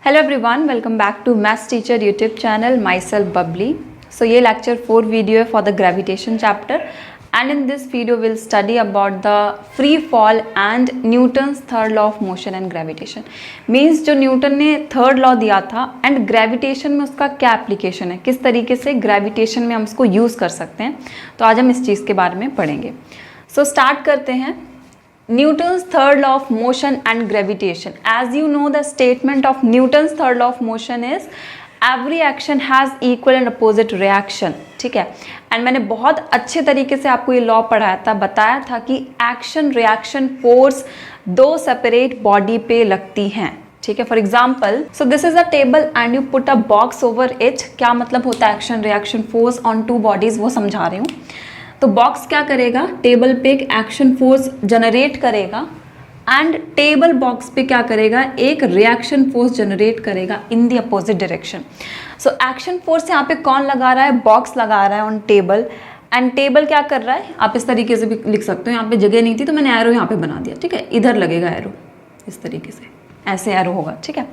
Hello everyone, welcome back to Maths Teacher YouTube channel. Myself Bubbly. So ये lecture 4 video है for the gravitation chapter, and in this video we'll study about the free fall and Newton's third law of motion and gravitation. Means जो Newton ने third law दिया था and gravitation में उसका क्या application है, किस तरीके से gravitation में हम उसको यूज़ कर सकते हैं, तो आज हम इस चीज़ के बारे में पढ़ेंगे. So start करते हैं. Newton's third law of motion and gravitation. As you know, the statement of Newton's third law of motion is every action has equal and opposite reaction. ठीक है. एंड मैंने बहुत अच्छे तरीके से आपको ये लॉ पढ़ाया था, बताया था कि एक्शन रिएक्शन फोर्स दो सेपरेट बॉडी पे लगती हैं. ठीक है. For example, so this is a table and you put a box over it. क्या मतलब होता है action reaction force on two bodies, वो समझा रही हूँ. तो बॉक्स क्या करेगा, टेबल पे एक एक्शन फोर्स जनरेट करेगा एंड टेबल बॉक्स पे क्या करेगा, एक रिएक्शन फोर्स जनरेट करेगा in the opposite direction. So action force यहाँ पे कौन लगा रहा है, बॉक्स लगा रहा है ऑन टेबल, एंड टेबल क्या कर रहा है, आप इस तरीके से भी लिख सकते हो. यहाँ पे जगह नहीं थी तो मैंने एरो यहाँ पे बना दिया. ठीक है, इधर लगेगा एरो, इस तरीके से ऐसे एरो होगा. ठीक है.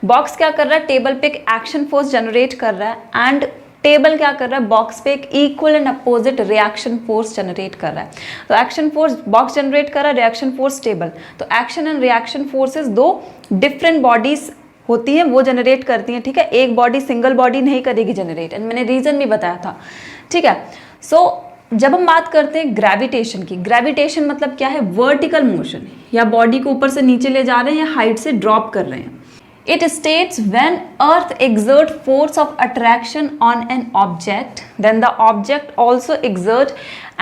बॉक्स क्या कर रहा है, टेबल पे एक एक्शन फोर्स जनरेट कर रहा है एंड टेबल क्या कर रहा है, बॉक्स पे एक equal and opposite reaction force generate कर रहा है. तो एक्शन फोर्स बॉक्स जनरेट कर रहा है, रिएक्शन फोर्स टेबल. तो एक्शन एंड रिएक्शन फोर्सेस दो डिफरेंट बॉडीज होती हैं, वो जनरेट करती हैं. ठीक है. एक बॉडी सिंगल बॉडी नहीं करेगी जनरेट, एंड मैंने रीजन भी बताया था. ठीक है. सो जब हम बात करते हैं ग्रेविटेशन की, ग्रेविटेशन मतलब क्या है, वर्टिकल मोशन, या बॉडी को ऊपर से नीचे ले जा रहे हैं या हाइट से ड्रॉप कर रहे हैं. It states when Earth exert force of attraction on an object, then the object also exert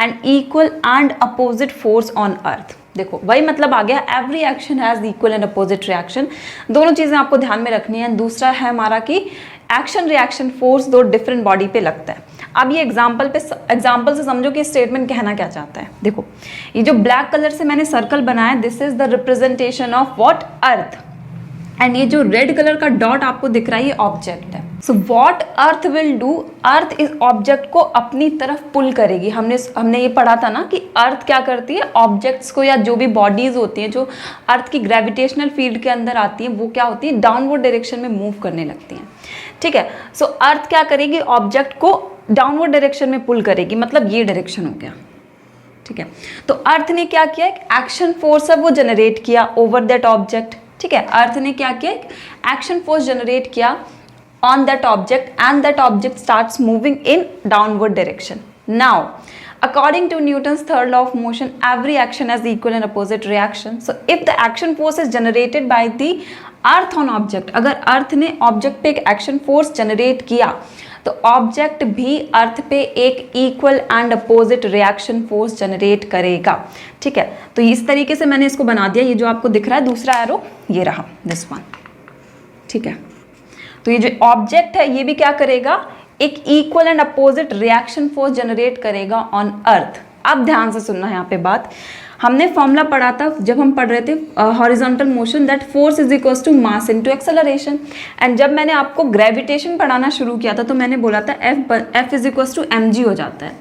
an equal and opposite force on Earth. देखो वही मतलब आ गया, every action has equal and opposite reaction. दोनों चीज़ें आपको ध्यान में रखनी है. दूसरा है हमारा कि एक्शन रिएक्शन फोर्स दो डिफरेंट बॉडी पे लगता है. अब ये एग्जाम्पल से समझो कि स्टेटमेंट कहना क्या चाहता है. देखो ये जो ब्लैक कलर से मैंने सर्कल बनाया, this is the representation of what, earth. And ये जो रेड कलर का डॉट आपको दिख रहा है, ये ऑब्जेक्ट है. So what earth will do, earth इस ऑब्जेक्ट को अपनी तरफ पुल करेगी. हमने ये पढ़ा था ना कि अर्थ क्या करती है, ऑब्जेक्ट्स को या जो भी बॉडीज होती हैं जो अर्थ की ग्रेविटेशनल फील्ड के अंदर आती हैं, वो क्या होती है, डाउनवर्ड डायरेक्शन में मूव करने लगती हैं. ठीक है. सो अर्थ क्या करेगी, ऑब्जेक्ट को डाउनवर्ड डायरेक्शन में पुल करेगी, मतलब ये डायरेक्शन हो गया. ठीक है. तो अर्थ ने क्या किया, एक्शन फोर्स है वो जनरेट किया ओवर दैट ऑब्जेक्ट. ठीक है. अर्थ ने क्या किया, एक्शन फोर्स जनरेट किया on that object and that object starts moving in downward direction. Now according to Newton's third law of motion, every action has equal and opposite reaction. So if the action force is generated by the earth on object, अगर अर्थ ने object पे एक action force generate किया तो object भी अर्थ पे एक equal and opposite reaction force generate करेगा. ठीक है. तो इस तरीके से मैंने इसको बना दिया. ये जो आपको दिख रहा है दूसरा एरो, ये रहा दिस वन. ठीक है. तो ये जो ऑब्जेक्ट है ये भी क्या करेगा, एक equal and opposite reaction force generate करेगा ऑन अर्थ. अब ध्यान से सुनना है यहाँ पे बात. हमने फॉर्मूला पढ़ा था जब हम पढ़ रहे थे horizontal motion, that force is equals to mass into acceleration. And जब मैंने आपको ग्रेविटेशन पढ़ाना शुरू किया था तो मैंने बोला था F is equals to mg हो जाता है.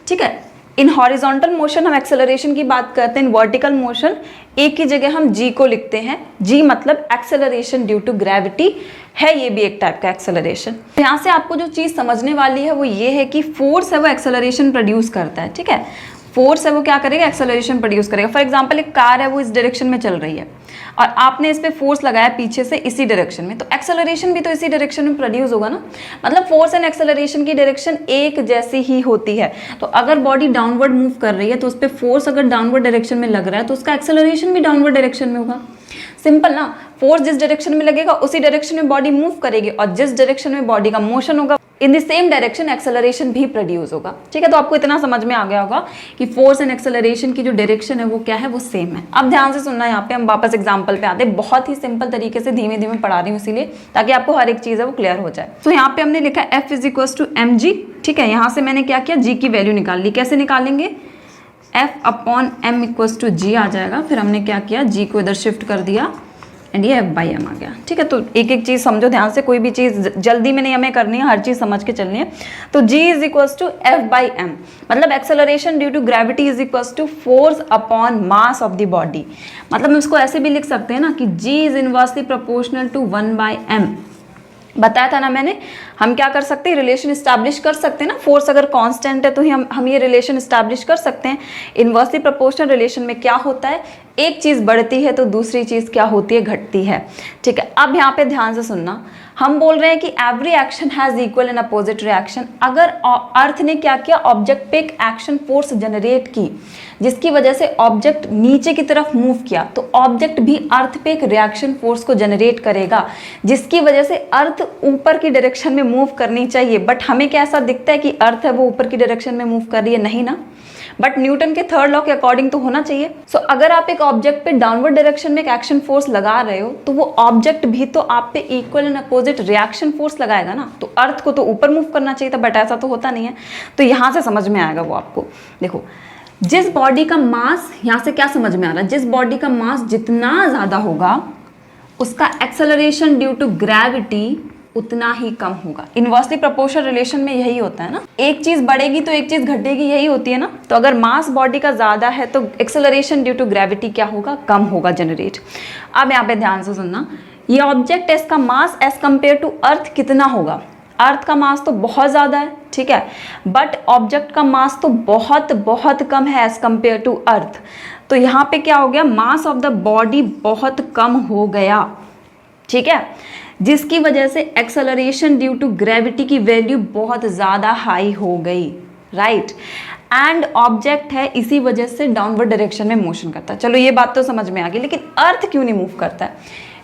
ठीक है. इन हॉरिजॉन्टल मोशन हम एक्सेलरेशन की बात करते हैं, इन वर्टिकल मोशन एक ही जगह हम g को लिखते हैं. g मतलब एक्सेलरेशन ड्यू टू ग्रेविटी है, ये भी एक टाइप का एक्सेलरेशन. यहाँ से आपको जो चीज़ समझने वाली है वो ये है कि फोर्स है वो एक्सेलरेशन प्रोड्यूस करता है. ठीक है. फोर्स है वो क्या करेगा, एक्सेलरेशन प्रोड्यूस करेगा. फॉर एग्जांपल एक कार है वो इस डायरेक्शन में चल रही है और आपने इस पे फोर्स लगाया पीछे से इसी डायरेक्शन में, तो एक्सेलरेशन भी तो इसी डायरेक्शन में प्रोड्यूस होगा ना. मतलब फोर्स एंड एक्सेलरेशन की डायरेक्शन एक जैसी ही होती है. तो अगर बॉडी डाउनवर्ड मूव कर रही है तो उस पर फोर्स अगर डाउनवर्ड डायरेक्शन में लग रहा है तो उसका एक्सेलरेशन भी डाउनवर्ड डायरेक्शन में होगा. सिंपल ना. फोर्स जिस डायरेक्शन में लगेगा उसी डायरेक्शन में बॉडी मूव करेगी, और जिस डायरेक्शन में बॉडी का मोशन होगा in the same direction acceleration भी प्रोड्यूस होगा. ठीक है. तो आपको इतना समझ में आ गया होगा कि फोर्स एंड एक्सेलरेशन की जो डायरेक्शन है वो क्या है, वो सेम है. अब ध्यान से सुनना, यहाँ पे हम वापस एग्जांपल पे आते हैं. बहुत ही सिंपल तरीके से धीमे धीमे पढ़ा रही हूँ इसीलिए ताकि आपको हर एक चीज़ है वो क्लियर हो जाए. तो यहाँ पे हमने लिखा F is equals to mg. ठीक है. यहाँ से मैंने क्या किया, g की वैल्यू निकाल ली. कैसे निकालेंगे, f upon m equals to g आ जाएगा. फिर हमने क्या किया, g को इधर शिफ्ट कर दिया एंड ये F/m आ गया। ठीक है, तो एक एक चीज़ समझो ध्यान से, कोई भी चीज़ जल्दी में नहीं हमें करनी है, हर चीज़ समझ के चलनी है। तो G is equals to F/m, मतलब acceleration due to gravity is equals to force upon mass of the body. मतलब हम इसको ऐसे भी लिख सकते हैं ना कि G is inversely proportional to 1/m। बताया था ना मैंने, हम क्या कर सकते हैं, रिलेशन इस्टेब्लिश कर सकते हैं ना, फोर्स अगर कांस्टेंट है तो ही हम ये रिलेशन इस्टेब्लिश कर सकते हैं। इनवर्सली प्रोपोर्शनल रिलेशन में क्या होता है, एक चीज़ बढ़ती है तो दूसरी चीज़ क्या होती है, घटती है। ठीक है, अब यहाँ पे ध्यान से सुनना, हम बोल रहे हैं कि every action has equal and opposite reaction. अगर अर्थ ने क्या किया, ऑब्जेक्ट पे एक एक्शन फोर्स जनरेट की जिसकी वजह से ऑब्जेक्ट नीचे की तरफ मूव किया, तो ऑब्जेक्ट भी अर्थ पे एक रिएक्शन फोर्स को जनरेट करेगा जिसकी वजह से अर्थ ऊपर की डायरेक्शन में मूव करनी चाहिए। बट हमें क्या ऐसा दिखता है कि अर्थ है वो ऊपर की डायरेक्शन में मूव कर रही है, नहीं ना। बट न्यूटन के थर्ड लॉ के अकॉर्डिंग तो होना चाहिए। सो अगर आप एक ऑब्जेक्ट पे डाउनवर्ड डायरेक्शन में एक एक्शन फोर्स लगा रहे हो तो वो ऑब्जेक्ट भी तो आप पे equal and opposite reaction force लगाएगा ना। तो अर्थ को तो ऊपर मूव करना चाहिए था, बट ऐसा तो होता नहीं है। तो यहाँ से समझ में आएगा वो आपको। देखो, जिस बॉडी का मास, यहाँ से क्या समझ में आ रहा है, जिस बॉडी का मास जितना ज़्यादा होगा उसका एक्सेलरेशन ड्यू टू ग्रेविटी उतना ही कम होगा। इनवर्सली प्रोपोर्शनल रिलेशन में यही होता है ना, एक चीज़ बढ़ेगी तो एक चीज़ घटेगी, यही होती है ना। तो अगर मास बॉडी का ज़्यादा है तो एक्सेलरेशन ड्यू टू ग्रेविटी क्या होगा, कम होगा जनरेट। अब यहाँ पे ध्यान से सुनना, ये ऑब्जेक्ट है, इसका mass as compare to earth कितना होगा। अर्थ का मास तो बहुत ज़्यादा है, ठीक है, बट ऑब्जेक्ट का मास तो बहुत बहुत कम है एज कंपेयर टू अर्थ। तो यहाँ पे क्या हो गया, मास ऑफ द बॉडी बहुत कम हो गया, ठीक है, जिसकी वजह से एक्सेलरेशन ड्यू टू ग्रेविटी की वैल्यू बहुत ज़्यादा हाई हो गई, राइट। एंड ऑब्जेक्ट है, इसी वजह से डाउनवर्ड डायरेक्शन में मोशन करता है। चलो ये बात तो समझ में आ गई, लेकिन अर्थ क्यों नहीं मूव करता है,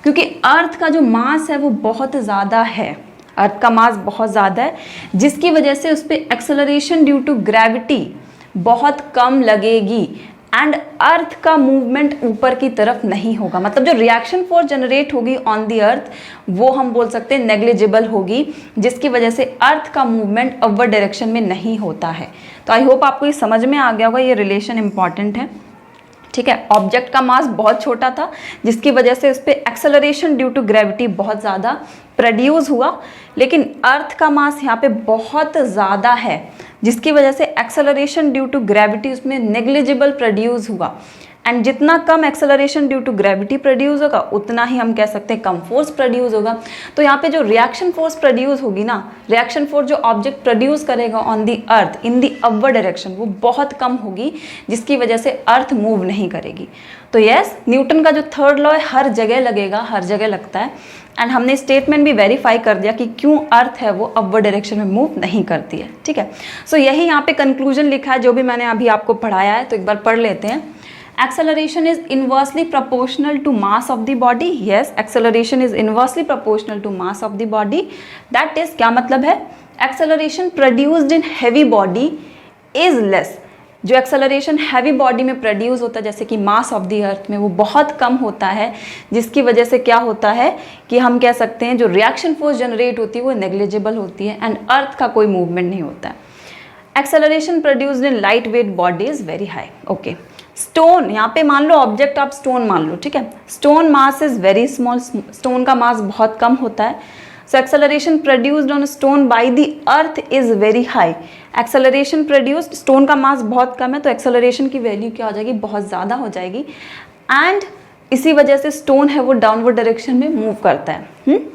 क्योंकि अर्थ का जो मास है वो बहुत ज़्यादा है, अर्थ का मास बहुत ज़्यादा है, जिसकी वजह से उस पर एक्सेलरेशन ड्यू टू ग्रेविटी बहुत कम लगेगी एंड अर्थ का मूवमेंट ऊपर की तरफ नहीं होगा। मतलब जो रिएक्शन फोर्स जनरेट होगी ऑन दी अर्थ वो हम बोल सकते हैं नेग्लिजिबल होगी, जिसकी वजह से अर्थ का मूवमेंट अपवर्ड डायरेक्शन में नहीं होता है। तो आई होप आपको ये समझ में आ गया होगा, ये रिलेशन इंपॉर्टेंट है, ठीक है। ऑब्जेक्ट का मास बहुत छोटा था जिसकी वजह से उस पर एक्सेलरेशन ड्यू टू ग्रेविटी बहुत ज़्यादा प्रोड्यूस हुआ, लेकिन अर्थ का मास यहाँ पे बहुत ज़्यादा है जिसकी वजह से एक्सेलरेशन ड्यू टू ग्रेविटी उसमें नेग्लिजिबल प्रोड्यूस हुआ। एंड जितना कम acceleration due to gravity produce होगा उतना ही हम कह सकते हैं कम फोर्स प्रोड्यूस होगा। तो यहाँ पे जो रिएक्शन फोर्स प्रोड्यूस होगी ना, रिएक्शन फोर्स जो ऑब्जेक्ट प्रोड्यूस करेगा on the earth in the upward direction, वो बहुत कम होगी जिसकी वजह से अर्थ मूव नहीं करेगी। तो यस, न्यूटन का जो थर्ड लॉ है हर जगह लगेगा, हर जगह लगता है। एंड हमने स्टेटमेंट भी वेरीफाई कर दिया कि क्यों अर्थ है वो अपवर्ड डायरेक्शन में मूव नहीं करती है, ठीक है। सो यही यहाँ पे कंक्लूजन लिखा है जो भी मैंने अभी आपको पढ़ाया है, तो एक बार पढ़ लेते हैं। Acceleration is inversely proportional to mass of the body. Yes, acceleration is inversely proportional to mass of the body. That is, क्या मतलब है, acceleration produced in heavy body is less. जो एक्सेलरेशन हैवी बॉडी में produce होता है जैसे कि मास of the अर्थ में, वो बहुत कम होता है, जिसकी वजह से क्या होता है कि हम कह सकते हैं जो रिएक्शन फोर्स जनरेट होती है वो नेग्लिजिबल होती है एंड अर्थ का कोई मूवमेंट नहीं होता है। Acceleration produced in light weight body is very high. Okay, stone, यहाँ पे मान लो ऑब्जेक्ट आप स्टोन मान लो, ठीक है, stone mass is very small, stone का मास बहुत कम होता है। So acceleration produced on stone by the earth is very high. Acceleration produced, stone का मास बहुत कम है तो एक्सेलरेशन की वैल्यू क्या हो जाएगी, बहुत ज़्यादा हो जाएगी। एंड इसी वजह से स्टोन है वो डाउनवर्ड डायरेक्शन में मूव करता है।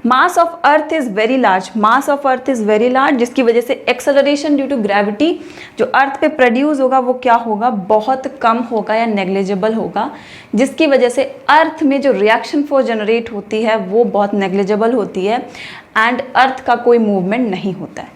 Mass of earth is very large, mass of earth is very large, जिसकी वजह से एक्सेलरेशन ड्यू टू ग्रेविटी जो अर्थ पे प्रोड्यूस होगा वो क्या होगा, बहुत कम होगा या नेग्लिजिबल होगा, जिसकी वजह से अर्थ में जो रिएक्शन फोर्स जनरेट होती है वो बहुत नेग्लिजिबल होती है एंड अर्थ का कोई मूवमेंट नहीं होता है।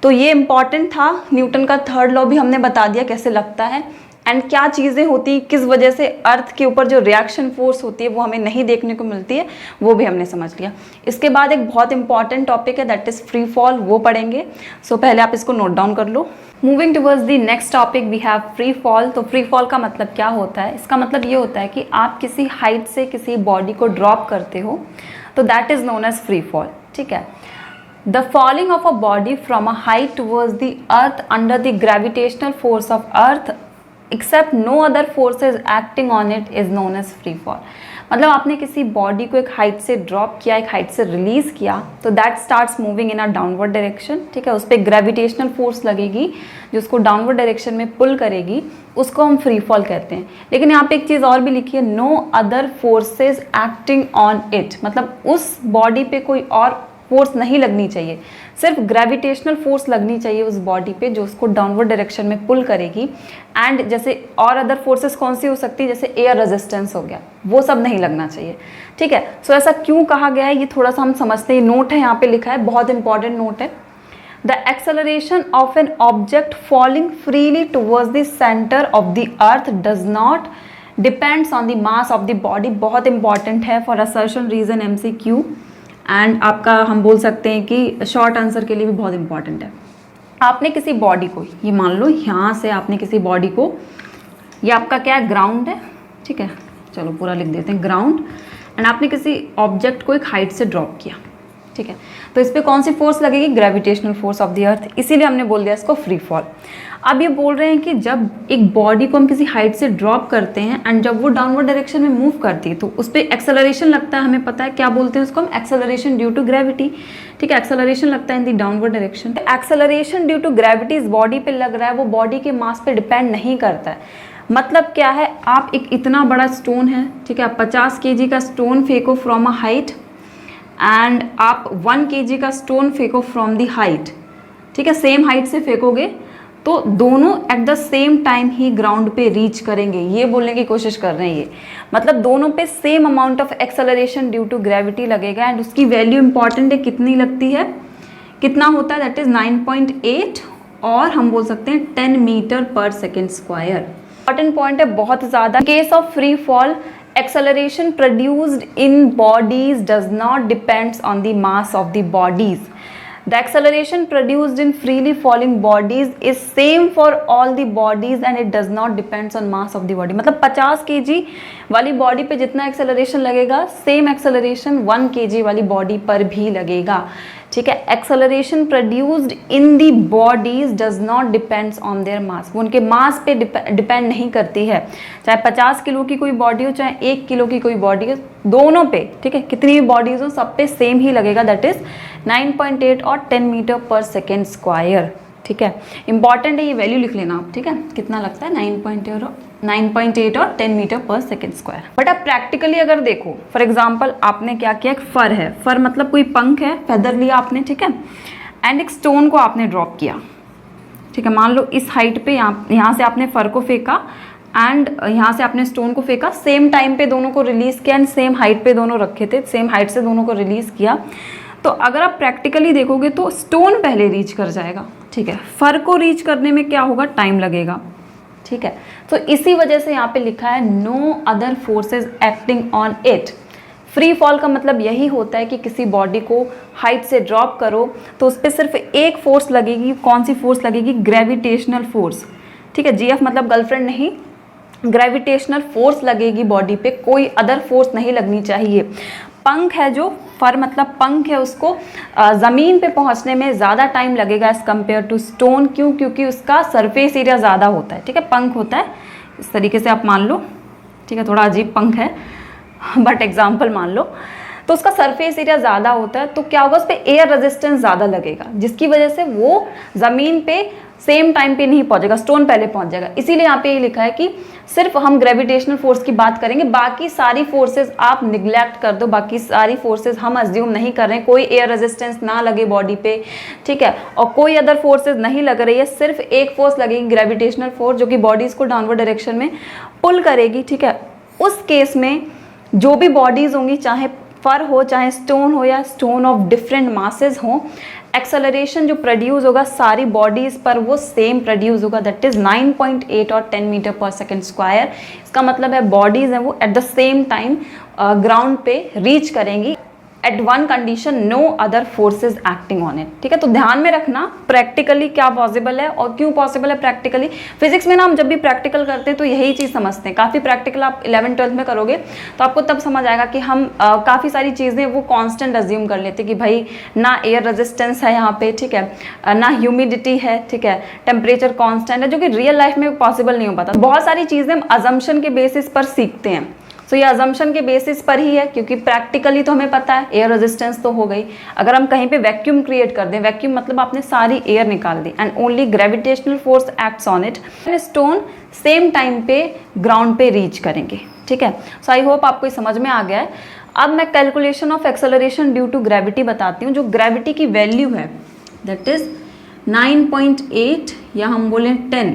तो ये इंपॉर्टेंट था, न्यूटन का थर्ड लॉ भी हमने बता दिया कैसे लगता है एंड क्या चीज़ें होती, किस वजह से अर्थ के ऊपर जो रिएक्शन फोर्स होती है वो हमें नहीं देखने को मिलती है, वो भी हमने समझ लिया। इसके बाद एक बहुत इंपॉर्टेंट टॉपिक है दैट इज़ फ्री फॉल, वो पढ़ेंगे। सो पहले आप इसको नोट डाउन कर लो। Moving towards the next topic we have free fall. तो फ्री फॉल का मतलब क्या होता है, इसका मतलब ये होता है कि आप किसी हाइट से किसी बॉडी को ड्रॉप करते हो तो that is known as free fall, ठीक है। The falling of a body from a height towards the earth under the gravitational force of earth except no other forces acting on it is known as free fall. मतलब आपने किसी body को एक height से drop किया, एक height से release किया, तो that starts moving in a downward direction, ठीक है। उस पर ग्रेविटेशनल फोर्स लगेगी जो उसको डाउनवर्ड डायरेक्शन में पुल करेगी, उसको हम फ्री फॉल कहते हैं। लेकिन यहाँ पे एक चीज़ और भी लिखी है, no other forces acting on it, मतलब उस बॉडी पे कोई और फोर्स नहीं लगनी चाहिए, सिर्फ ग्रेविटेशनल फोर्स लगनी चाहिए उस बॉडी पे जो उसको डाउनवर्ड डायरेक्शन में पुल करेगी। एंड जैसे और अदर फोर्सेस कौन सी हो सकती है, जैसे एयर रेजिस्टेंस हो गया, वो सब नहीं लगना चाहिए, ठीक है। सो ऐसा क्यों कहा गया है ये थोड़ा सा हम समझते हैं। नोट है यहाँ पे लिखा है, बहुत इंपॉर्टेंट नोट है। The acceleration of an object falling freely towards the centre of the earth does not depends on the mass of the body. बहुत इंपॉर्टेंट है for assertion reason MCQ, and आपका हम बोल सकते हैं कि शॉर्ट आंसर के लिए भी बहुत इंपॉर्टेंट है। आपने किसी बॉडी को, ये मान लो यहाँ से आपने किसी बॉडी को, ये आपका क्या है, ग्राउंड है, ठीक है, चलो पूरा लिख देते हैं, ग्राउंड, एंड आपने किसी ऑब्जेक्ट को एक हाइट से ड्रॉप किया, ठीक है। तो इस पर कौन सी फोर्स लगेगी, ग्रेविटेशनल फोर्स ऑफ द अर्थ, इसीलिए हमने बोल दिया इसको फ्री फॉल। अब ये बोल रहे हैं कि जब एक बॉडी को हम किसी हाइट से ड्रॉप करते हैं एंड जब वो डाउनवर्ड डायरेक्शन में मूव करती है तो उस पर एक्सेलरेशन लगता है, हमें पता है क्या बोलते हैं उसको हम, एक्सेलरेशन ड्यू टू ग्रेविटी, ठीक है। एक्सेलरेशन लगता है in the downward direction. Acceleration due to gravity इस बॉडी पे लग रहा है, वो बॉडी के मास पे डिपेंड नहीं करता है। मतलब क्या है, आप एक इतना बड़ा स्टोन है, ठीक है, आप 50 kg का स्टोन फेंको फ्रॉम अ हाइट एंड आप 1 kg का स्टोन फेंको फ्रॉम दी हाइट, ठीक है, सेम हाइट से फेंकोगे तो दोनों eight the same time he ground पे रीच करेंगे, ये बोलने की कोशिश कर रहे हैं ये। मतलब दोनों पे same amount of acceleration due to gravity लगेगा एंड उसकी वैल्यू इंपॉर्टेंट है, कितनी लगती है, कितना होता है, दैट इज 9.8 और हम बोल सकते हैं 10 मीटर पर सेकेंड स्क्वायर। इंपॉर्टेंट पॉइंट है बहुत ज़्यादा। Case of free fall, acceleration produced in bodies does not depends on the mass of the bodies. The acceleration produced in freely falling bodies is same for all the bodies and it does not depends on mass of the body. मतलब 50 kg वाली body पे जितना acceleration लगेगा same acceleration 1 kg वाली body पर भी लगेगा, ठीक है। Acceleration produced in the bodies does not depends on their mass, वो उनके मास पे डिपेंड नहीं करती है, चाहे 50 किलो की कोई बॉडी हो चाहे 1 किलो की कोई बॉडी हो, दोनों पे, ठीक है, कितनी भी बॉडीज हो सब पे सेम ही लगेगा, दैट इज 9.8 और 10 मीटर पर सेकेंड स्क्वायर, ठीक है। इंपॉर्टेंट है, ये वैल्यू लिख लेना आप, ठीक है, कितना लगता है 9.8 और 10 मीटर पर सेकेंड स्क्वायर। बट आप प्रैक्टिकली अगर देखो, फॉर एग्जांपल आपने क्या किया, एक फर है, फर मतलब कोई पंख है, फेदर लिया आपने, ठीक है, एंड एक स्टोन को आपने ड्रॉप किया, ठीक है, मान लो इस हाइट पे यहाँ से आपने फर को फेंका एंड यहाँ से आपने स्टोन को फेंका, सेम टाइम पे दोनों को रिलीज किया एंड सेम हाइट पे दोनों रखे थे, सेम हाइट से दोनों को रिलीज किया, तो अगर आप प्रैक्टिकली देखोगे तो स्टोन पहले रीच कर जाएगा, ठीक है, फर को रीच करने में क्या होगा, टाइम लगेगा, ठीक है। तो इसी वजह से यहाँ पे लिखा है no other forces acting on it. Free fall का मतलब यही होता है कि किसी बॉडी को हाइट से ड्रॉप करो तो उस पर सिर्फ एक फोर्स लगेगी, कौन सी फोर्स लगेगी, ग्रेविटेशनल फोर्स, ठीक है, GF मतलब गर्लफ्रेंड नहीं, ग्रेविटेशनल फोर्स लगेगी बॉडी पे, कोई अदर फोर्स नहीं लगनी चाहिए। पंख है जो, फर मतलब पंख है, उसको ज़मीन पे पहुंचने में ज़्यादा टाइम लगेगा एज़ कम्पेयर टू स्टोन, क्यों, क्योंकि उसका सरफेस एरिया ज़्यादा होता है, ठीक है, पंख होता है इस तरीके से आप मान लो, ठीक है, थोड़ा अजीब पंख है बट एग्जाम्पल मान लो, तो उसका सरफेस एरिया ज़्यादा होता है, तो क्या होगा, उस पर एयर रेजिस्टेंस ज़्यादा लगेगा जिसकी वजह से वो ज़मीन पे सेम टाइम पे नहीं पहुंचेगा, स्टोन पहले पहुंच जाएगा। इसीलिए यहाँ पे ये लिखा है कि सिर्फ हम ग्रेविटेशनल फोर्स की बात करेंगे, बाकी सारी फोर्सेस आप निग्लेक्ट कर दो, बाकी सारी फोर्सेस हम अज्यूम नहीं कर रहे हैं, कोई एयर रेजिस्टेंस ना लगे बॉडी पे, ठीक है, और कोई अदर फोर्सेस नहीं लग रही है, सिर्फ एक फोर्स लगेगी, ग्रेविटेशनल फोर्स, जो कि बॉडीज को डाउनवर्ड डायरेक्शन में पुल करेगी, ठीक है। उस केस में जो भी बॉडीज होंगी, चाहे फर हो चाहे स्टोन हो या स्टोन ऑफ डिफरेंट मासेस हो, एक्सेलरेशन जो प्रोड्यूस होगा सारी बॉडीज पर वो सेम प्रोड्यूस होगा, दैट इज 9.8 और 10 मीटर पर सेकेंड स्क्वायर। इसका मतलब है बॉडीज हैं वो at the same time ground पे रीच करेंगी at one condition, no other forces acting on it, ठीक है। तो ध्यान में रखना प्रैक्टिकली क्या पॉसिबल है और क्यों पॉसिबल है प्रैक्टिकली। फिजिक्स में ना हम जब भी प्रैक्टिकल करते हैं तो यही चीज़ समझते हैं, काफ़ी प्रैक्टिकल आप 11th-12th में करोगे तो आपको तब समझ आएगा कि हम काफ़ी सारी चीज़ें वो कांस्टेंट अज्यूम कर लेते कि भाई ना एयर रेजिस्टेंस है यहाँ पे, ठीक है, ना ह्यूमिडिटी है, ठीक है, टेम्परेचर कॉन्स्टेंट है, जो कि रियल लाइफ में पॉसिबल नहीं हो पाता। बहुत सारी चीज़ें हम अजम्पशन के बेसिस पर सीखते हैं। सो ये अजम्पशन के बेसिस पर ही है, क्योंकि प्रैक्टिकली तो हमें पता है एयर रेजिस्टेंस तो हो गई। अगर हम कहीं पे वैक्यूम क्रिएट कर दें, वैक्यूम मतलब आपने सारी एयर निकाल दी, and only gravitational force acts on it, stone same time पे ग्राउंड पे रीच करेंगे। ठीक है, सो आई होप आपको समझ में आ गया है। अब मैं calculation of acceleration due to gravity बताती हूँ। जो ग्रेविटी की वैल्यू है दैट इज 9.8 या हम बोलें 10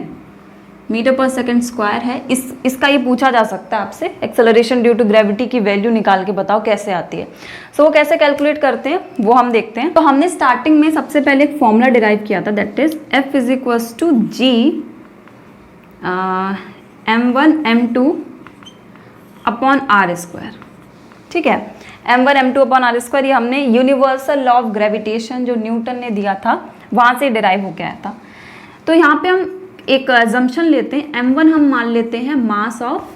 मीटर पर सेकेंड स्क्वायर है। इसका ये पूछा जा सकता है आपसे, एक्सेलरेशन ड्यू टू ग्रेविटी की वैल्यू निकाल के बताओ कैसे आती है। सो वो कैसे कैलकुलेट करते हैं वो हम देखते हैं। तो हमने स्टार्टिंग में सबसे पहले एक फॉर्मूला डिराइव किया था that is F is equals to G m1 m2 upon are square. ठीक है, m1 m2 upon are square ये हमने यूनिवर्सल लॉ ऑफ ग्रेविटेशन जो न्यूटन ने दिया था वहाँ से डिराइव होकर आया था। तो यहाँ पे हम एक अजम्पशन लेते हैं, m1 हम मान लेते हैं मास ऑफ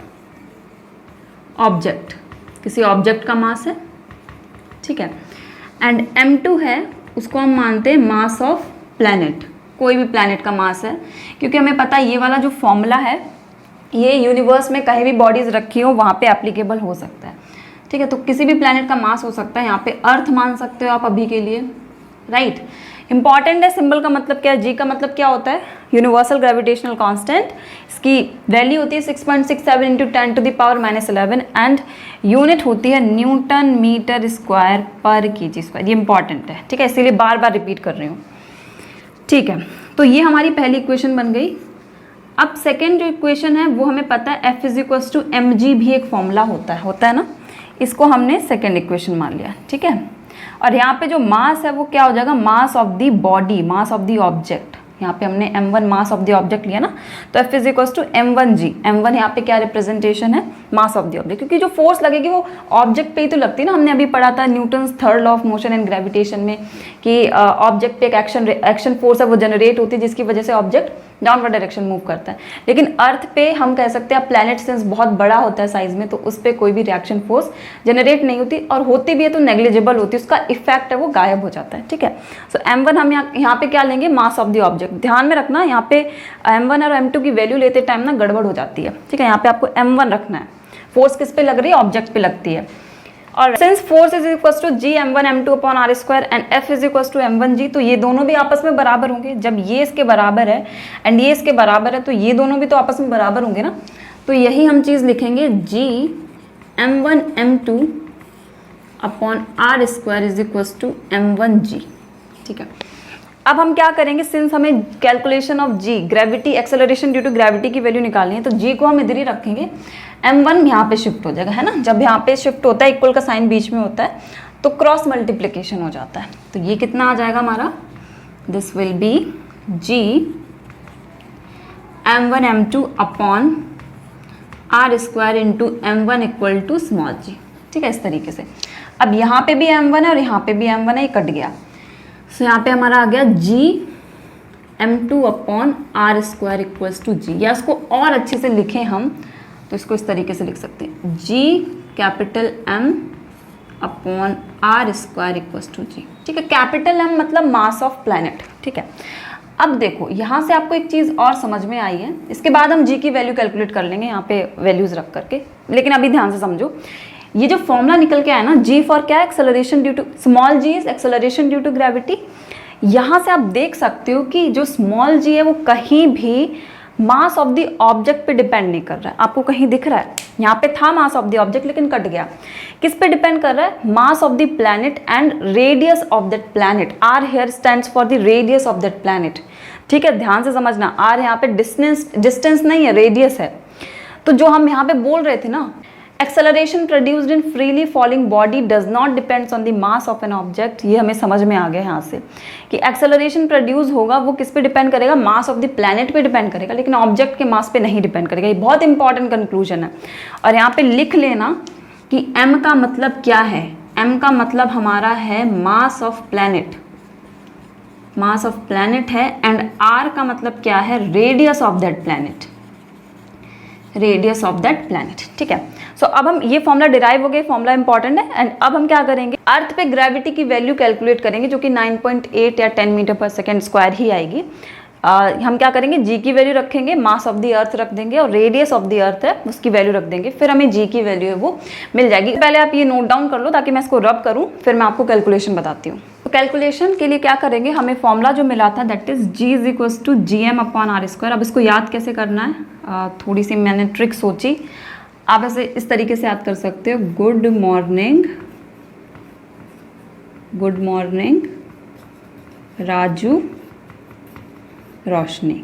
ऑब्जेक्ट, किसी ऑब्जेक्ट का मास है। ठीक है, एंड m2 है उसको हम मानते हैं मास ऑफ प्लैनेट, कोई भी प्लैनेट का मास है, क्योंकि हमें पता है ये वाला जो फॉर्मूला है ये यूनिवर्स में कहीं भी बॉडीज रखी हो वहाँ पे एप्लीकेबल हो सकता है। ठीक है, तो किसी भी प्लैनेट का मास हो सकता है, यहाँ पे अर्थ मान सकते हो आप अभी के लिए, राइट। इंपॉर्टेंट है, सिंबल का मतलब क्या है, जी का मतलब क्या होता है, यूनिवर्सल ग्रेविटेशनल कांस्टेंट। इसकी वैल्यू होती है 6.67 into 10 to the power -11 and unit होती है newton metre square per KG square. ये इंपॉर्टेंट है, ठीक है, इसीलिए बार बार रिपीट कर रही हूँ। ठीक है, तो ये हमारी पहली इक्वेशन बन गई। अब सेकेंड जो इक्वेशन है वो हमें पता है F is equals to mg भी एक फॉर्मूला होता है ना, इसको हमने सेकेंड इक्वेशन मान लिया। ठीक है, और यहाँ पे जो मास है वो क्या हो जाएगा, मास of the body, mass of the object. यहाँ पे हमने m1 mass of the object लिया ना, तो F is equals to m1g। m1 यहाँ पे क्या रिप्रेजेंटेशन है, मास ऑफ द ऑब्जेक्ट, क्योंकि जो फोर्स लगेगी वो ऑब्जेक्ट पे ही तो लगती है ना। हमने अभी पढ़ा था Newton's third law of motion and gravitation में कि ऑब्जेक्ट पे एक एक्शन फोर्स है वो जनरेट होती है जिसकी वजह से ऑब्जेक्ट डाउनवर्ड डायरेक्शन मूव करता है। लेकिन अर्थ पे हम कह सकते हैं प्लैनेट सिंस बहुत बड़ा होता है साइज में, तो उस पर कोई भी रिएक्शन फोर्स जनरेट नहीं होती, और होती भी है तो नेग्लिजिबल होती है, उसका इफेक्ट है वो गायब हो जाता है। ठीक है, सो m1 हम यहाँ पे क्या लेंगे, मास ऑफ द ऑब्जेक्ट। ध्यान में रखना यहाँ पे m1 और m2 की वैल्यू लेते टाइम ना गड़बड़ हो जाती है। ठीक है, यहाँ पे आपको m1 रखना है, फोर्स किस पे लग रही है, ऑब्जेक्ट पे लगती है। और since force is equal to G m1 m2 upon are square and F is equal to m1g, तो ये दोनों भी आपस में बराबर होंगे। जब ये इसके बराबर है एंड ये इसके बराबर है तो ये दोनों भी तो आपस में बराबर होंगे ना। तो यही हम चीज़ लिखेंगे g m1 m2 upon are square is equal to m1g। ठीक है, अब हम क्या करेंगे, सिंस हमें calculation of g gravity acceleration due to gravity की वैल्यू निकालनी है, तो g को हम इधर ही रखेंगे, m1 यहाँ पे शिफ्ट हो जाएगा, है ना। जब यहाँ पे शिफ्ट होता है, इक्वल का साइन बीच में होता है, तो क्रॉस मल्टीप्लिकेशन हो जाता है। तो ये कितना आ जाएगा हमारा, this will be g m1 m2 upon are square into m1 equal to small g। ठीक है, इस तरीके से। अब यहाँ पे भी m1 है और यहाँ पे भी m1 है, ये कट गया। सो यहाँ पे हमारा आ गया g m2 upon are square equals to g, या इसको और अच्छे से लिखें हम तो इसको इस तरीके से लिख सकते हैं, g capital M upon are square equals to g। ठीक है, कैपिटल M मतलब मास ऑफ प्लैनेट। ठीक है, अब देखो यहाँ से आपको एक चीज़ और समझ में आई है, इसके बाद हम g की वैल्यू कैलकुलेट कर लेंगे यहाँ पे वैल्यूज़ रख करके, लेकिन अभी ध्यान से समझो। ये जो फॉर्मूला निकल के आया ना, g फॉर क्या, acceleration due to, small g is acceleration due to gravity. यहाँ से आप देख सकते हो कि जो स्मॉल g है वो कहीं भी मास ऑफ द ऑब्जेक्ट पे डिपेंड नहीं कर रहा है। आपको कहीं दिख रहा है, यहाँ पे था मास ऑफ द ऑब्जेक्ट लेकिन कट गया। किस पे डिपेंड कर रहा है, mass of the planet and radius of that planet. R here stands for the radius of that planet. ठीक है, ध्यान से समझना, आर यहाँ पे डिस्टेंस नहीं है, रेडियस है। तो जो हम यहाँ पे बोल रहे थे ना, acceleration produced in freely falling body does not depends on the mass of an object. ये हमें समझ में आ गया यहाँ से कि एक्सेलरेशन प्रोड्यूस होगा वो किस पे डिपेंड करेगा, मास ऑफ द प्लैनेट पे डिपेंड करेगा, लेकिन ऑब्जेक्ट के मास पे नहीं डिपेंड करेगा। ये बहुत इंपॉर्टेंट कंक्लूजन है। और यहाँ पे लिख लेना कि m का मतलब क्या है, m का मतलब हमारा है mass of planet, mass of planet है, एंड r का मतलब क्या है, radius of that planet, radius of that planet. ठीक है, सो अब हम ये फॉर्मूला डिराइव हो गए, फॉर्मूला इंपॉर्टेंट है। एंड अब हम क्या करेंगे, अर्थ पे ग्रेविटी की वैल्यू कैलकुलेट करेंगे जो कि 9.8 या 10 मीटर पर सेकेंड स्क्वायर ही आएगी। हम क्या करेंगे, जी की वैल्यू रखेंगे, मास ऑफ द अर्थ रख देंगे और रेडियस ऑफ द अर्थ है उसकी वैल्यू रख देंगे, फिर हमें जी की वैल्यू है वो मिल जाएगी। पहले आप ये नोट डाउन कर लो ताकि मैं इसको रब करूँ, फिर मैं आपको कैलकुलेशन बताती हूँ। तो कैलकुलेशन के लिए क्या करेंगे, हमें फॉर्मूला जो मिला था that is g is equals to G M upon are square. अब इसको याद कैसे करना है, थोड़ी सी मैंने ट्रिक सोची। आप ऐसे इस तरीके से याद कर सकते हो, गुड मॉर्निंग राजू रोशनी,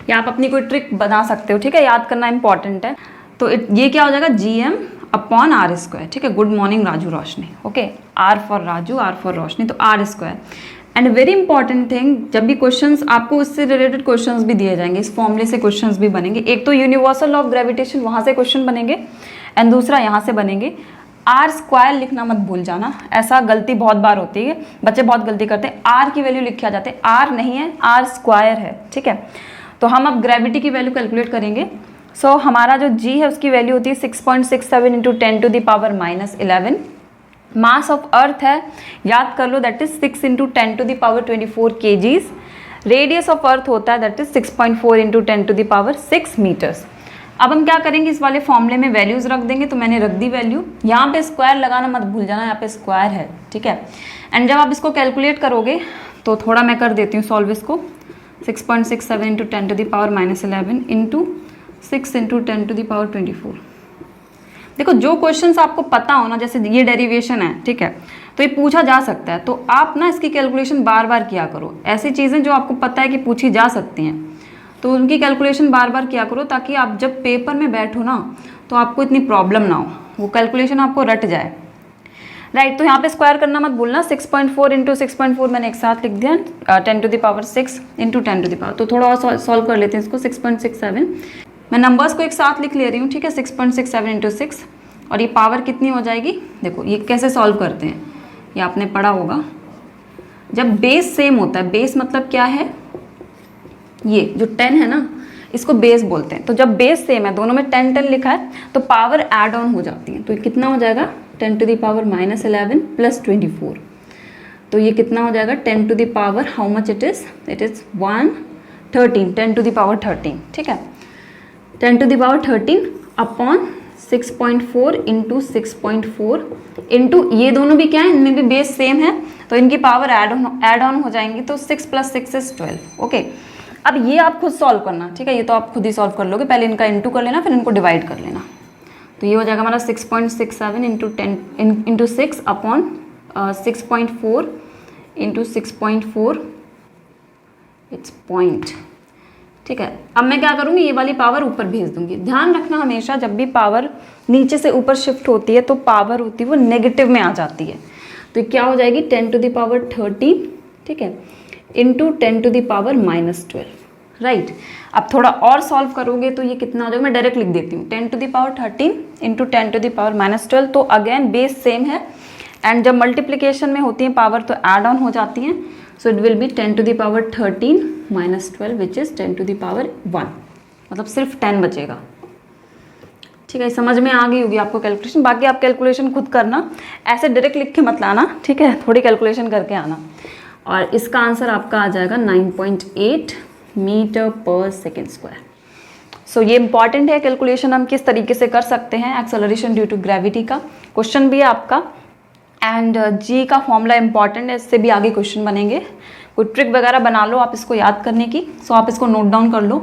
या आप अपनी कोई ट्रिक बना सकते हो, ठीक है, याद करना इंपॉर्टेंट है। तो ये क्या हो जाएगा, G M upon are square, ठीक है, good morning Raju Roshni, okay, R for Raju, R for Roshni, तो R square. And very important thing, जब भी क्वेश्चंस आपको उससे रिलेटेड क्वेश्चंस भी दिए जाएंगे, इस फॉर्मूले से क्वेश्चंस भी बनेंगे। एक तो यूनिवर्सल लॉ ऑफ ग्रेविटेशन, वहाँ से क्वेश्चन बनेंगे, एंड दूसरा यहाँ से बनेंगे। आर स्क्वायर लिखना मत भूल जाना, ऐसा गलती बहुत बार होती है, बच्चे बहुत गलती करते हैं, आर की वैल्यू लिख के आ जाते हैं, आर नहीं है, आर स्क्वायर है, ठीक है। तो हम अब ग्रेविटी की वैल्यू कैलकुलेट करेंगे। सो हमारा जो जी है उसकी वैल्यू होती है 6.67 into 10 to the power -11। Mass of earth है, याद कर लो, that is 6 into 10 to the power 24 kgs। Radius of earth होता है that is 6.4 into 10 to the power 6 metres. अब हम क्या करेंगे, इस वाले फॉर्मूले में वैल्यूज रख देंगे, तो मैंने रख दी वैल्यू। यहाँ पे स्क्वायर लगाना मत भूल जाना, यहाँ पे स्क्वायर है, ठीक है। एंड जब आप इसको कैलकुलेट करोगे तो थोड़ा मैं कर देती हूँ सॉल्व इसको, 6.67 into 10 to the power -11 into 6 into 10 to the power 24। देखो जो क्वेश्चंस आपको पता हो ना, जैसे ये डेरिवेशन है, ठीक है, तो ये पूछा जा सकता है, तो आप ना इसकी कैलकुलेशन बार बार किया करो। ऐसी चीज़ें जो आपको पता है कि पूछी जा सकती हैं, तो उनकी कैलकुलेशन बार बार किया करो, ताकि आप जब पेपर में बैठो ना तो आपको इतनी प्रॉब्लम ना हो, वो कैलकुलेशन आपको रट जाए, राइट। तो यहाँ पे स्क्वायर करना मत भूलना, 6.4 इंटू 6.4 मैंने एक साथ लिख दिया, 10 to the power 6 into 10 to the power. तो थोड़ा और सॉल्व कर लेते हैं इसको, 6.67 मैं नंबर्स को एक साथ लिख ले रही हूँ, ठीक है, 6.67 इंटू 6, और ये पावर कितनी हो जाएगी, देखो ये कैसे सॉल्व करते हैं, ये आपने पढ़ा होगा। जब बेस सेम होता है, बेस मतलब क्या है, ये जो 10 है ना, इसको बेस बोलते हैं। तो जब बेस सेम है, दोनों में 10 लिखा है, तो पावर ऐड ऑन हो जाती है। तो ये कितना हो जाएगा, 10 टू द पावर -11 प्लस 24। तो ये कितना हो जाएगा, 10 to the power, how much it is 113, 10 to the power 13, ठीक है, 10 to the power 13 upon 6.4 into 6.4 into, ये दोनों भी क्या है, इनमें भी बेस सेम है, तो इनकी पावर ऐड ऑन हो जाएंगी, तो 6 + 6 = 12, ओके। अब ये आप खुद सॉल्व करना, ठीक है, ये तो आप खुद ही सॉल्व कर लोगे, पहले इनका इंटू कर लेना, फिर इनको डिवाइड कर लेना। तो ये हो जाएगा हमारा 6.67 into 10 into 6 upon 6.4 into 6.4, it's point, ठीक है। अब मैं क्या करूँगी, ये वाली पावर ऊपर भेज दूंगी। ध्यान रखना हमेशा जब भी पावर नीचे से ऊपर शिफ्ट होती है तो पावर होती है वो नेगेटिव में आ जाती है। तो क्या हो जाएगी, 10 टू द पावर 13, ठीक है, into 10 to the power -12, right. अब थोड़ा और सॉल्व करोगे तो ये कितना हो जाएगा, मैं डायरेक्ट लिख देती हूँ, 10 to the power 13 into 10 to the power -12। तो अगेन बेस सेम है, एंड जब मल्टीप्लिकेशन में होती है पावर तो ऐड ऑन हो जाती हैं। So it will be 10 to the power 13 -12 which is 10 to the power 1, मतलब सिर्फ 10 बचेगा, ठीक है। समझ में आ गई होगी आपको कैलकुलेशन। बाकी आप कैलकुलेशन खुद करना, ऐसे डायरेक्ट लिख के मत लाना, ठीक है, थोड़ी कैलकुलेशन करके आना। और इसका आंसर आपका आ जाएगा 9.8 मीटर पर सेकेंड स्क्वायर। सो ये इंपॉर्टेंट है, कैलकुलेशन हम किस तरीके से कर सकते हैं, एक्सेलरेशन ड्यू टू ग्रेविटी का क्वेश्चन भी है आपका, एंड जी का फॉर्मूला इंपॉर्टेंट है, इससे भी आगे क्वेश्चन बनेंगे। कोई ट्रिक वगैरह बना लो आप इसको याद करने की, सो आप इसको नोट डाउन कर लो।